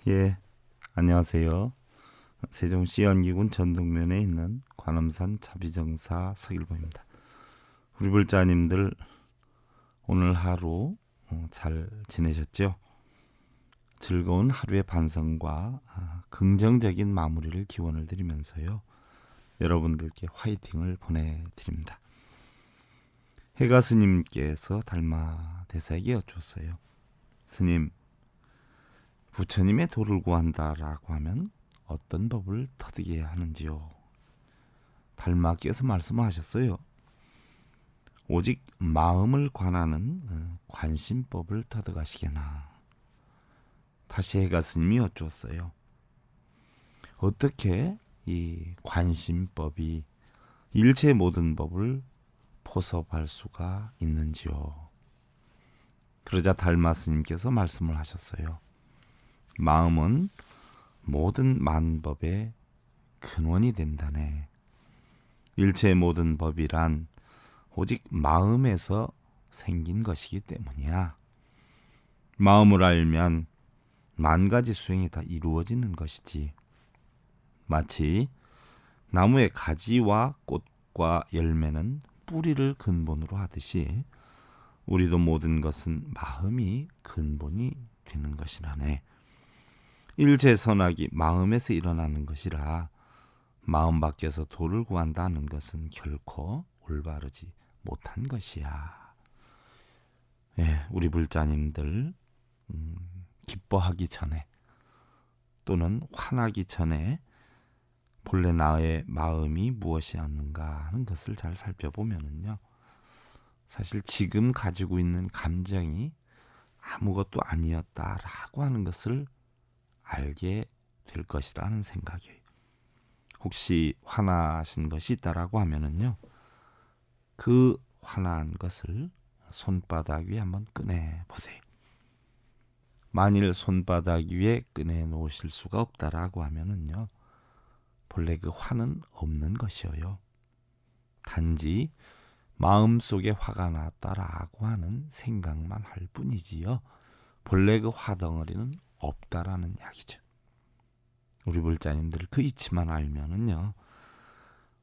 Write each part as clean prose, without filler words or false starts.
예, 안녕하세요. 세종시 연기군 전동면에 있는 관음산 자비정사 서길봉입니다. 우리 불자님들 오늘 하루 잘 지내셨죠? 즐거운 하루의 반성과 긍정적인 마무리를 기원을 드리면서요. 여러분들께 화이팅을 보내드립니다. 해가 스님께서 달마 대사에게 여쭈었어요. 스님, 부처님의 도를 구한다라고 하면 어떤 법을 터득해야 하는지요? 달마께서 말씀하셨어요. 오직 마음을 관하는 관심법을 터득하시게나. 다시 해가 스님이 여쭈었어요. 어떻게 이 관심법이 일체 모든 법을 포섭할 수가 있는지요? 그러자 달마 스님께서 말씀을 하셨어요. 마음은 모든 만법의 근원이 된다네. 일체 모든 법이란 오직 마음에서 생긴 것이기 때문이야. 마음을 알면 만 가지 수행이 다 이루어지는 것이지. 마치 나무의 가지와 꽃과 열매는 뿌리를 근본으로 하듯이 우리도 모든 것은 마음이 근본이 되는 것이라네. 일체 선악이 마음에서 일어나는 것이라 마음 밖에서 도를 구한다는 것은 결코 올바르지 못한 것이야. 예, 우리 불자님들 기뻐하기 전에 또는 화나기 전에 본래 나의 마음이 무엇이었는가 하는 것을 잘 살펴보면은요, 사실 지금 가지고 있는 감정이 아무것도 아니었다라고 하는 것을 알게 될 것이라는 생각이에요. 혹시 화나신 것이 있다라고 하면은요, 그 화난 것을 손바닥 위에 한번 꺼내 보세요. 만일 손바닥 위에 꺼내 놓으실 수가 없다라고 하면은요, 본래 그 화는 없는 것이에요. 단지 마음속에 화가 났다라고 하는 생각만 할 뿐이지요. 본래 그 화덩어리는 없다라는 이야기죠. 우리 불자님들 그 이치만 알면은요,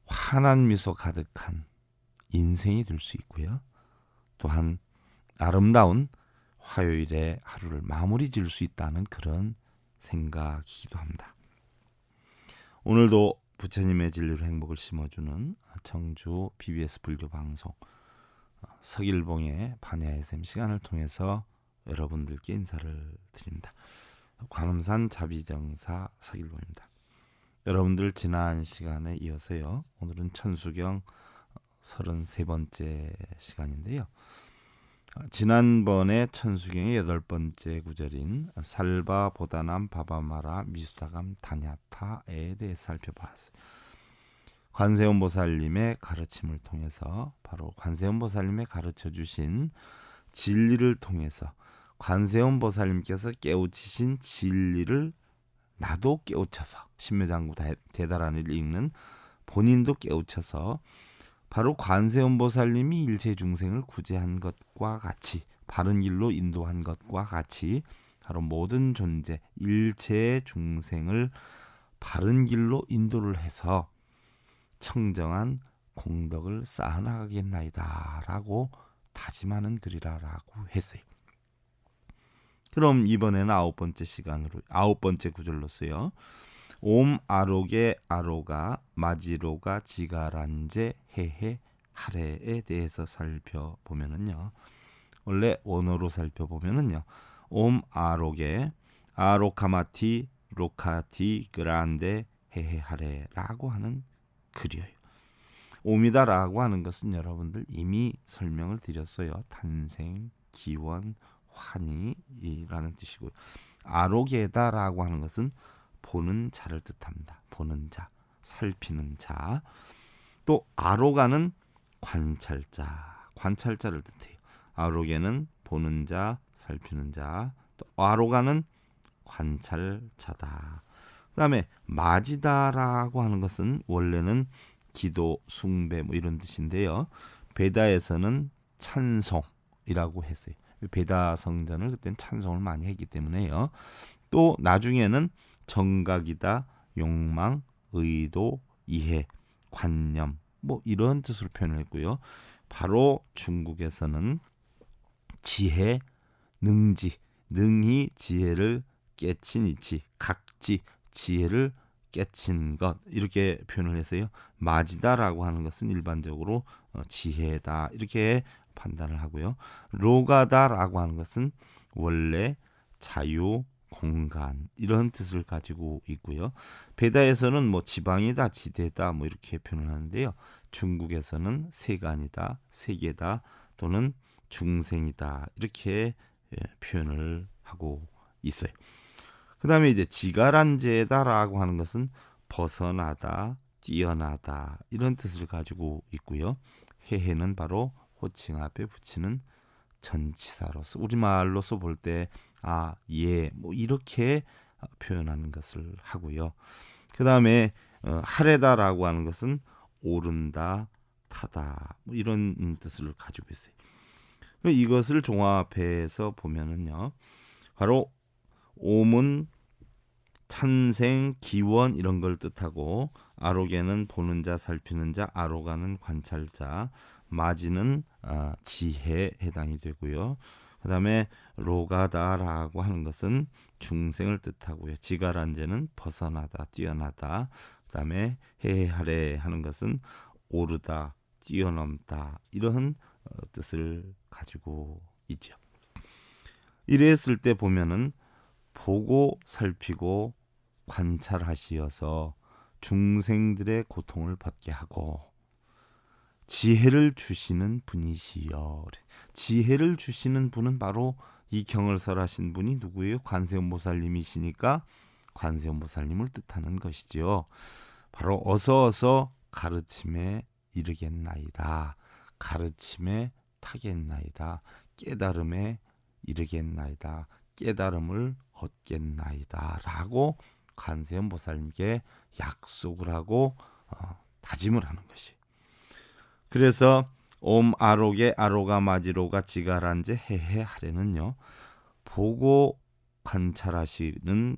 환한 미소 가득한 인생이 될 수 있고요. 또한 아름다운 화요일의 하루를 마무리 지을 수 있다는 그런 생각이기도 합니다. 오늘도 부처님의 진리로 행복을 심어주는 청주 BBS 불교 방송 서길봉의 반야 SM 시간을 통해서 여러분들께 인사를 드립니다. 관음산 자비정사 서길봉입니다. 여러분들 지난 시간에 이어서요, 오늘은 천수경 33번째 시간인데요. 지난번에 천수경의 8번째 구절인 살바 보다남 바바마라 미수다감 다냐타에 대해 살펴봤어요. 관세음보살님의 가르침을 통해서 바로 관세음보살님의 가르쳐 주신 진리를 통해서 관세음보살님께서 깨우치신 진리를 나도 깨우쳐서 신묘장구 대다란을 읽는 본인도 깨우쳐서 바로 관세음보살님이 일체 중생을 구제한 것과 같이 바른 길로 인도한 것과 같이 바로 모든 존재 일체 중생을 바른 길로 인도를 해서 청정한 공덕을 쌓아나가겠나이다 라고 다짐하는 글이라고 했어요. 그럼 이번에는 9번째 구절로서요. 옴 아로게 아로가 마지로가 지가란제 헤헤 하레에 대해서 살펴보면은요, 원래 원어로 살펴보면은요, 옴 아로게 아로카마티 로카티 그란데 헤헤 하레라고 하는 글이에요. 옴이다라고 하는 것은 여러분들 이미 설명을 드렸어요. 탄생, 기원, 환희라는 뜻이고요. 아로게다라고 하는 것은 보는 자를 뜻합니다. 보는 자, 살피는 자. 또 아로가는 관찰자를 뜻해요. 아로게는 보는 자, 살피는 자. 또 아로가는 관찰자다. 그다음에 마지다라고 하는 것은 원래는 기도, 숭배 뭐 이런 뜻인데요. 베다에서는 찬송이라고 했어요. 베다 성전을 그때는 찬송을 많이 했기 때문에요. 또 나중에는 정각이다, 욕망, 의도, 이해, 관념 뭐 이런 뜻으로 표현을 했고요. 바로 중국에서는 지혜, 능지, 능히 지혜를 깨친 이치, 각지, 지혜를 깨친 것 이렇게 표현을 했어요. 마지다라고 하는 것은 일반적으로 지혜다 이렇게 판단을 하고요. 로가다라고 하는 것은 원래 자유, 공간 이런 뜻을 가지고 있고요. 베다에서는 뭐 지방이다, 지대다 뭐 이렇게 표현을 하는데요. 중국에서는 세간이다, 세계다 또는 중생이다 이렇게 표현을 하고 있어요. 그 다음에 이제 지가란제다라고 하는 것은 벗어나다, 뛰어나다 이런 뜻을 가지고 있고요. 해해는 바로 호칭 앞에 붙이는 전치사로서 우리말로서 볼 때 예, 뭐 이렇게 표현하는 것을 하고요. 그 다음에 하레다라고 하는 것은 오른다, 타다 뭐 이런 뜻을 가지고 있어요. 이것을 종합해서 보면은요, 바로 옴은 찬생, 기원 이런 걸 뜻하고 아로게는 보는 자, 살피는 자, 아로가는 관찰자, 마지는 지혜에 해당이 되고요. 그 다음에 로가다라고 하는 것은 중생을 뜻하고요. 지가란제는 벗어나다, 뛰어나다. 그 다음에 해하래 하는 것은 오르다, 뛰어넘다 이런 뜻을 가지고 있죠. 이랬을 때 보면은 보고 살피고 관찰하시어서 중생들의 고통을 받게 하고 지혜를 주시는 분이시여. 지혜를 주시는 분은 바로 이 경을 설하신 분이 누구예요? 관세음보살님이시니까 관세음보살님을 뜻하는 것이지요. 바로 어서 가르침에 이르겠나이다. 가르침에 타겠나이다. 깨달음에 이르겠나이다. 깨달음을 얻겠나이다. 라고 관세음보살님께 약속을 하고 다짐을 하는 것이. 그래서 옴 아로게 아로가 마지로가 지가란제 해해 하래는요. 보고 관찰하시는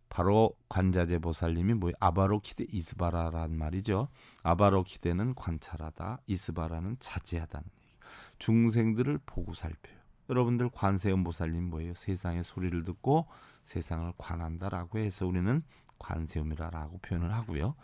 바로 관자재 보살님이 뭐예요? 아바로키데 이스바라라는 말이죠. 아바로키데는 관찰하다, 이스바라는 자제하다는 얘기. 중생들을 보고 살펴요. 여러분들 관세음보살님 뭐예요? 세상의 소리를 듣고 세상을 관한다라고 해서 우리는 관세음이라고 표현을 하고요.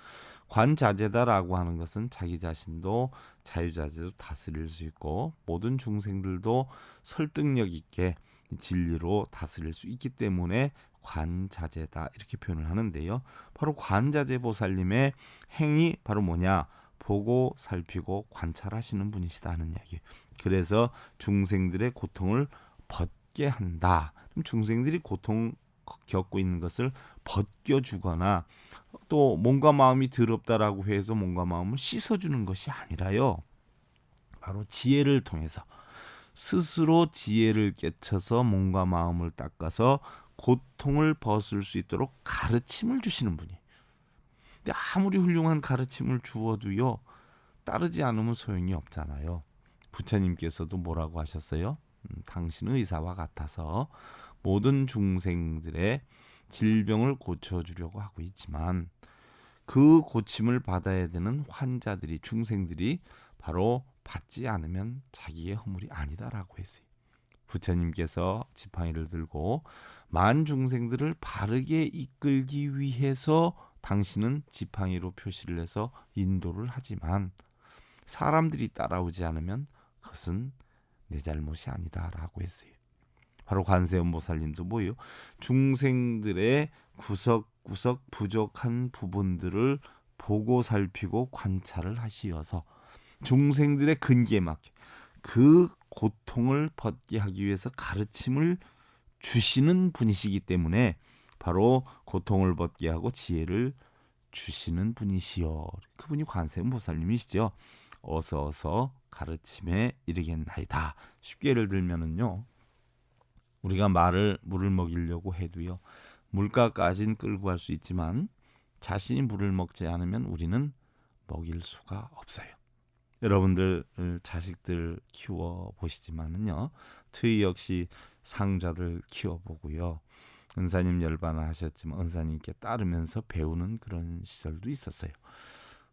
관자재다라고 하는 것은 자기 자신도 자유자재도 다스릴 수 있고 모든 중생들도 설득력 있게 진리로 다스릴 수 있기 때문에 관자재다 이렇게 표현을 하는데요. 바로 관자재 보살님의 행이 바로 뭐냐? 보고 살피고 관찰하시는 분이시다는 이야기. 그래서 중생들의 고통을 벗게 한다. 중생들이 고통 겪고 있는 것을 벗겨주거나 또 몸과 마음이 더럽다라고 해서 몸과 마음을 씻어주는 것이 아니라요. 바로 지혜를 통해서 스스로 지혜를 깨쳐서 몸과 마음을 닦아서 고통을 벗을 수 있도록 가르침을 주시는 분이. 근데 아무리 훌륭한 가르침을 주어도요. 따르지 않으면 소용이 없잖아요. 부처님께서도 뭐라고 하셨어요? 당신은 의사와 같아서 모든 중생들의 질병을 고쳐주려고 하고 있지만 그 고침을 받아야 되는 환자들이 중생들이 바로 받지 않으면 자기의 허물이 아니다라고 했어요. 부처님께서 지팡이를 들고 만 중생들을 바르게 이끌기 위해서 당신은 지팡이로 표시를 해서 인도를 하지만 사람들이 따라오지 않으면 그것은 내 잘못이 아니다라고 했어요. 바로 관세음보살님도 뭐예요? 중생들의 구석구석 부족한 부분들을 보고 살피고 관찰을 하시어서 중생들의 근기에 맞게 그 고통을 벗게 하기 위해서 가르침을 주시는 분이시기 때문에 바로 고통을 벗게 하고 지혜를 주시는 분이시여. 그분이 관세음보살님이시죠. 어서 가르침에 이르겠나이다. 쉽게 예를 들면은요. 우리가 물을 먹이려고 해도요. 물가까지는 끌고 갈 수 있지만 자신이 물을 먹지 않으면 우리는 먹일 수가 없어요. 여러분들 자식들 키워 보시지만은요. 저희 역시 상자들 키워 보고요. 은사님 열반을 하셨지만 은사님께 따르면서 배우는 그런 시절도 있었어요.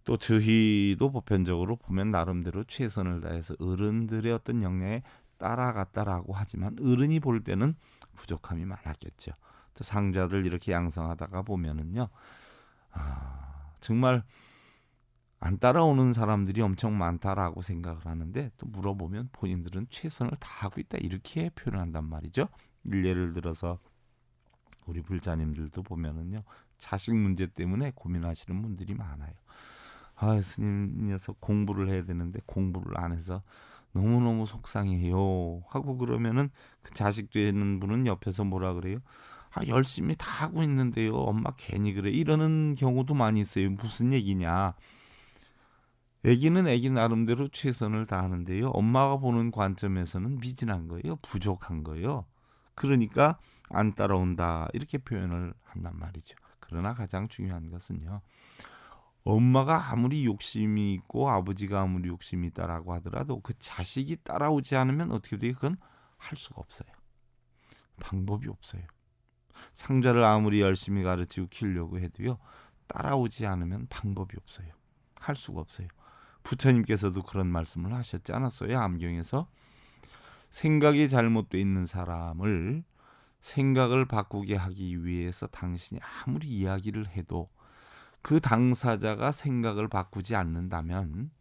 또 저희도 보편적으로 보면 나름대로 최선을 다해서 어른들의 어떤 역량에 따라갔다라고 하지만 어른이 볼 때는 부족함이 많았겠죠. 또 상자들 이렇게 양성하다가 보면은요, 정말 안 따라오는 사람들이 엄청 많다라고 생각을 하는데 또 물어보면 본인들은 최선을 다하고 있다 이렇게 표현한단 말이죠. 예를 들어서 우리 불자님들도 보면은요, 자식 문제 때문에 고민하시는 분들이 많아요. 스님 녀석 공부를 해야 되는데 공부를 안 해서 너무너무 속상해요 하고 그러면은 그 자식 되는 분은 옆에서 뭐라 그래요? 열심히 다 하고 있는데요, 엄마 괜히 그래, 이러는 경우도 많이 있어요. 무슨 얘기냐? 애기는 애기 나름대로 최선을 다하는데요, 엄마가 보는 관점에서는 미진한 거예요, 부족한 거예요. 그러니까 안 따라온다 이렇게 표현을 한단 말이죠. 그러나 가장 중요한 것은요, 엄마가 아무리 욕심이 있고 아버지가 아무리 욕심이 있다라고 하더라도 그 자식이 따라오지 않으면 어떻게 돼요? 그건 할 수가 없어요. 방법이 없어요. 상자를 아무리 열심히 가르치고 키우려고 해도요, 따라오지 않으면 방법이 없어요. 할 수가 없어요. 부처님께서도 그런 말씀을 하셨지 않았어요? 암경에서 생각이 잘못되어 있는 사람을 생각을 바꾸게 하기 위해서 당신이 아무리 이야기를 해도 그 당사자가 생각을 바꾸지 않는다면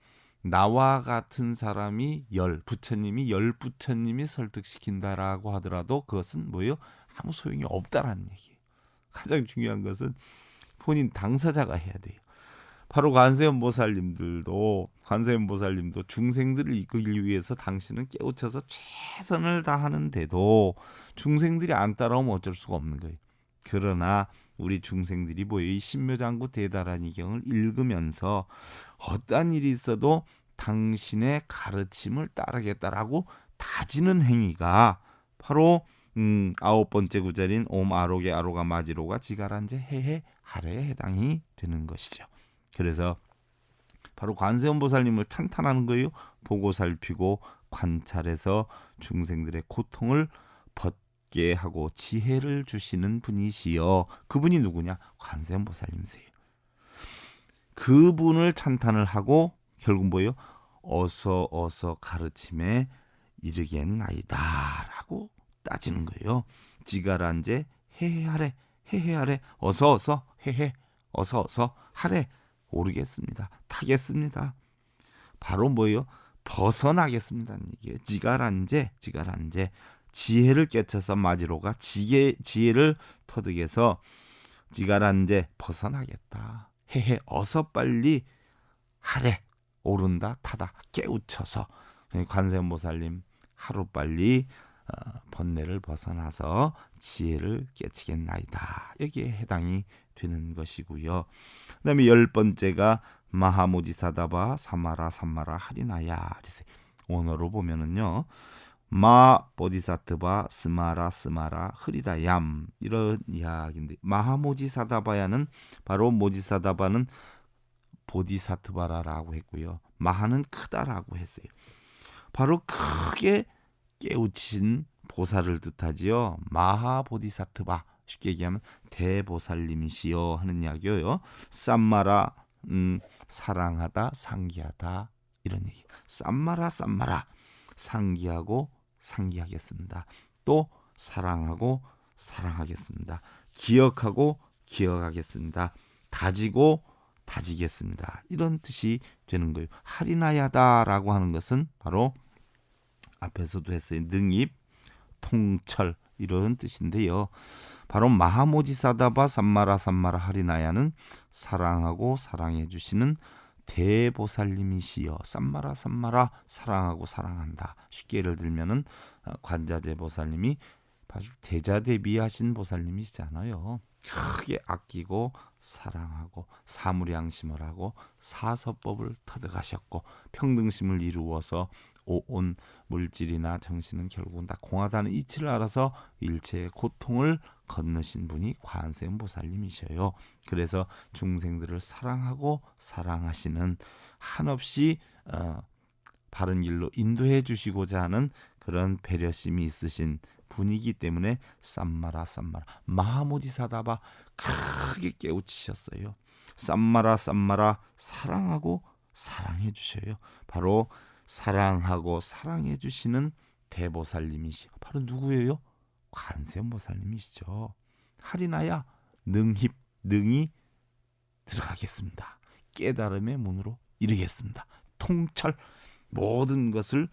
나와 같은 사람이 부처님이 부처님이 설득시킨다라고 하더라도 그것은 뭐예요? 아무 소용이 없다라는 얘기예요. 가장 중요한 것은 본인 당사자가 해야 돼요. 바로 관세음보살님도 중생들을 이끌기 위해서 당신은 깨우쳐서 최선을 다하는데도 중생들이 안 따라오면 어쩔 수가 없는 거예요. 그러나 우리 중생들이 뭐예요? 이 신묘장구 대다라니 경을 읽으면서 어떠한 일이 있어도 당신의 가르침을 따르겠다라고 다지는 행위가 바로 9번째 구절인 옴 아로게 아로가 마지로가 지가란제 해해 하래에 해당이 되는 것이죠. 그래서 바로 관세음보살님을 찬탄하는 거예요. 보고 살피고 관찰해서 중생들의 고통을 벗게 하고 지혜를 주시는 분이시여. 그분이 누구냐? 관세음보살님이세요. 그분을 찬탄을 하고 결국 뭐예요? 어서 가르침에 이르겠나이다 라고 따지는 거예요. 지가란제 해해하래 해해하래 어서 해해 어서 하래 오르겠습니다. 타겠습니다. 바로 뭐예요? 벗어나겠습니다. 이게 지가란제 지혜를 깨쳐서 마지로가 지혜를 터득해서 지가란제 벗어나겠다. 해해 어서 빨리 하래 오른다 타다 깨우쳐서 관세음보살님 하루빨리 번뇌를 벗어나서 지혜를 깨치겠나이다. 여기에 해당이 되는 것이고요. 그 다음에 10번째가 마하모지사다바 사마라 하리나야. 원어로 보면은요, 마 보디사트바 스마라 흐리다얌 이런 이야기인데, 마하모지사다바야는 바로 모지사다바는 보디사트바라라고 했고요, 마하는 크다라고 했어요. 바로 크게 깨우친 보살을 뜻하지요. 마하보디사트바, 쉽게 얘기하면 대보살님이시여 하는 이야기예요. 쌈마라 사랑하다 상기하다 이런 얘기. 쌈마라 상기하고 상기하겠습니다. 또 사랑하고 사랑하겠습니다. 기억하고 기억하겠습니다. 다지고 다지겠습니다. 이런 뜻이 되는 거예요. 하리나야다라고 하는 것은 바로 앞에서도 했어요. 능입, 통철 이런 뜻인데요. 바로 마하모지사다바 삼마라 하리나야는 사랑하고 사랑해 주시는 대보살님이시여. 삼마라 사랑하고 사랑한다. 쉽게 예를 들면은 관자재 보살님이 아주 대자대비하신 보살님이시잖아요. 크게 아끼고 사랑하고 사무량심을 하고 사서법을 터득하셨고 평등심을 이루어서 온 물질이나 정신은 결국은 다 공하다는 이치를 알아서 일체의 고통을 건너신 분이 관세음보살님이셔요. 그래서 중생들을 사랑하고 사랑하시는, 한없이 바른 길로 인도해 주시고자 하는 그런 배려심이 있으신 분위기 때문에 쌈마라 쌈마라 마모지사다바 크게 깨우치셨어요. 쌈마라 쌈마라 사랑하고 사랑해 주셔요. 바로 사랑하고 사랑해 주시는 대보살님이시요. 바로 누구예요? 관세음보살님이시죠. 하리나야 능히 들어가겠습니다. 깨달음의 문으로 이르겠습니다. 통철 모든 것을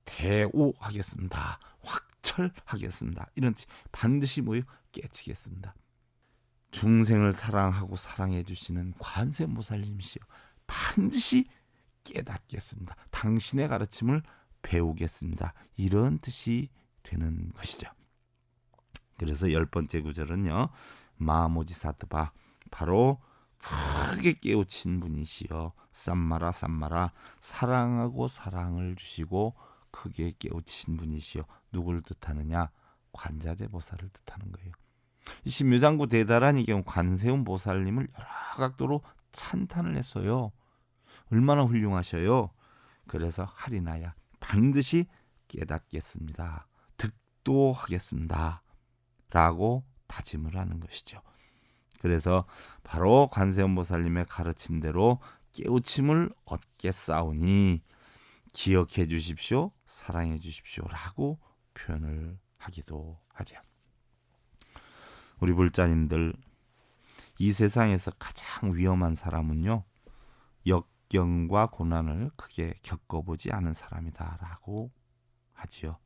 대오하겠습니다. 확철하겠습니다. 이런 반드시 뭐요? 깨치겠습니다. 중생을 사랑하고 사랑해 주시는 관세음보살님이시요. 반드시 깨닫겠습니다. 당신의 가르침을 배우겠습니다. 이런 뜻이 되는 것이죠. 그래서 10번째 구절은요. 마모지사드바 바로 크게 깨우친 분이시여 쌈마라 쌈마라 사랑하고 사랑을 주시고 크게 깨우친 분이시여 누구를 뜻하느냐? 관자재보살을 뜻하는 거예요. 이 신묘장구 대다란이 경우 관세음보살님을 여러 각도로 찬탄을 했어요. 얼마나 훌륭하셔요. 그래서 하리나야 반드시 깨닫겠습니다. 득도하겠습니다. 라고 다짐을 하는 것이죠. 그래서 바로 관세음보살님의 가르침대로 깨우침을 얻겠사오니 기억해 주십시오. 사랑해 주십시오. 라고 표현을 하기도 하죠. 우리 불자님들, 이 세상에서 가장 위험한 사람은요. 역경과 고난을 크게 겪어보지 않은 사람이다 라고 하지요.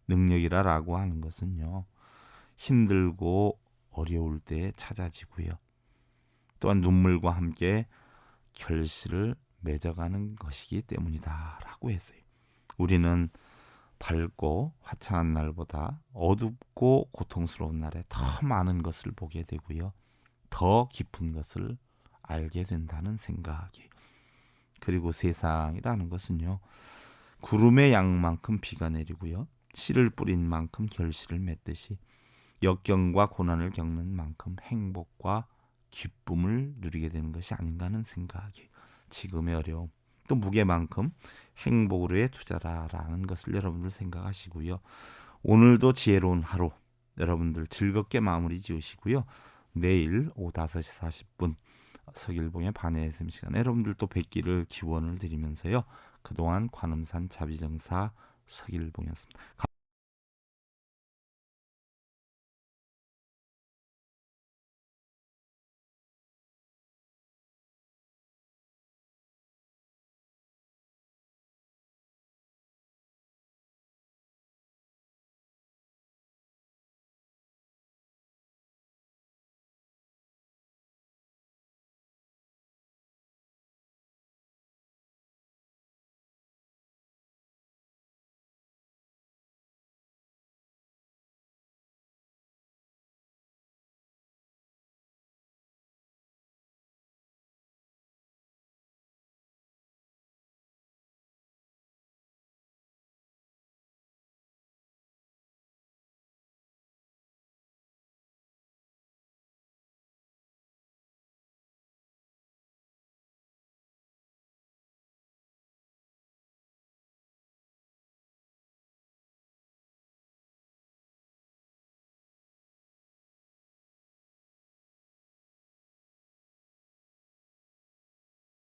능력이라고 하는 것은요. 힘들고 어려울 때 찾아지고요. 또한 눈물과 함께 결실을 맺어가는 것이기 때문이다 라고 했어요. 우리는 밝고 화창한 날보다 어둡고 고통스러운 날에 더 많은 것을 보게 되고요. 더 깊은 것을 알게 된다는 생각이에요. 그리고 세상이라는 것은요. 구름의 양만큼 비가 내리고요. 씨를 뿌린 만큼 결실을 맺듯이 역경과 고난을 겪는 만큼 행복과 기쁨을 누리게 되는 것이 아닌가 하는 생각이 지금의 어려움 또 무게만큼 행복으로의 투자라는 것을 여러분들 생각하시고요. 오늘도 지혜로운 하루 여러분들 즐겁게 마무리 지으시고요. 내일 오후 5시 40분 서길봉의 반야 SM 시간에 여러분들 또 뵙기를 기원을 드리면서요. 그동안 관음산 자비정사 서길봉이었습니다.